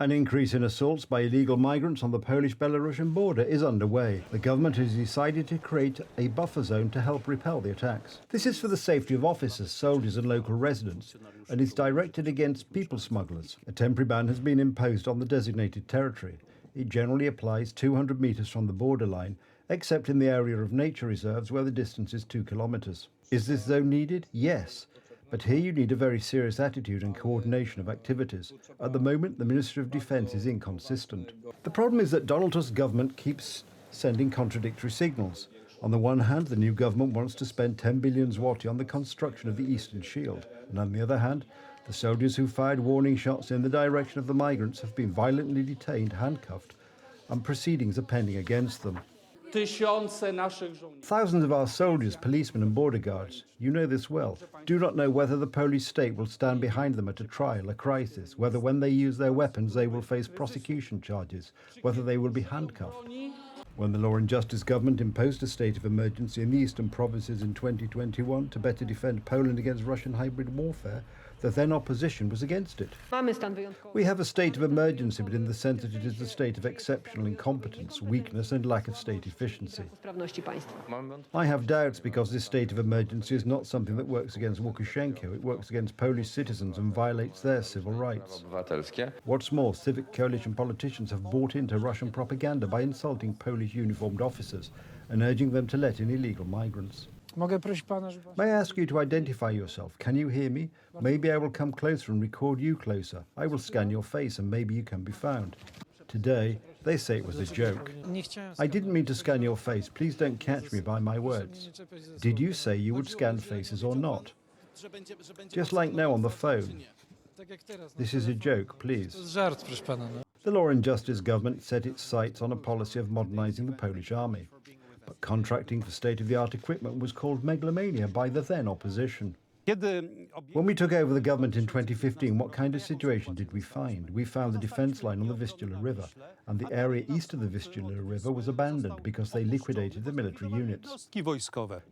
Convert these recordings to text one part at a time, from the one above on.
An increase in assaults by illegal migrants on the Polish-Belarusian border is underway. The government has decided to create a buffer zone to help repel the attacks. This is for the safety of officers, soldiers and local residents, and is directed against people smugglers. A temporary ban has been imposed on the designated territory. It generally applies 200 metres from the borderline, except in the area of nature reserves where the distance is 2 kilometres. Is this zone needed? Yes. But here you need a very serious attitude and coordination of activities. At the moment, the Ministry of Defence is inconsistent. The problem is that Donald Tusk's government keeps sending contradictory signals. On the one hand, the new government wants to spend 10 billion zloty on the construction of the Eastern Shield. And on the other hand, the soldiers who fired warning shots in the direction of the migrants have been violently detained, handcuffed, and proceedings are pending against them. Thousands of our soldiers, policemen and border guards, you know this well, do not know whether the Polish state will stand behind them at a trial, a crisis, whether when they use their weapons they will face prosecution charges, whether they will be handcuffed. When the Law and Justice government imposed a state of emergency in the eastern provinces in 2021 to better defend Poland against Russian hybrid warfare, the then opposition was against it. We have a state of emergency, but in the sense that it is a state of exceptional incompetence, weakness and lack of state efficiency. I have doubts because this state of emergency is not something that works against Lukashenko. It works against Polish citizens and violates their civil rights. What's more, civic coalition politicians have bought into Russian propaganda by insulting Polish uniformed officers and urging them to let in illegal migrants. May I ask you to identify yourself? Can you hear me? Maybe I will come closer and record you closer. I will scan your face and maybe you can be found. Today, they say it was a joke. I didn't mean to scan your face. Please don't catch me by my words. Did you say you would scan faces or not? Just like now on the phone. This is a joke, please. The Law and Justice government set its sights on a policy of modernizing the Polish army. But contracting for state-of-the-art equipment was called megalomania by the then opposition. When we took over the government in 2015, what kind of situation did we find? We found the defence line on the Vistula River, and the area east of the Vistula River was abandoned because they liquidated the military units.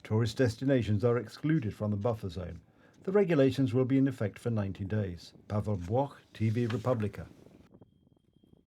Tourist destinations are excluded from the buffer zone. The regulations will be in effect for 90 days. Paweł Błoch, TV Republika.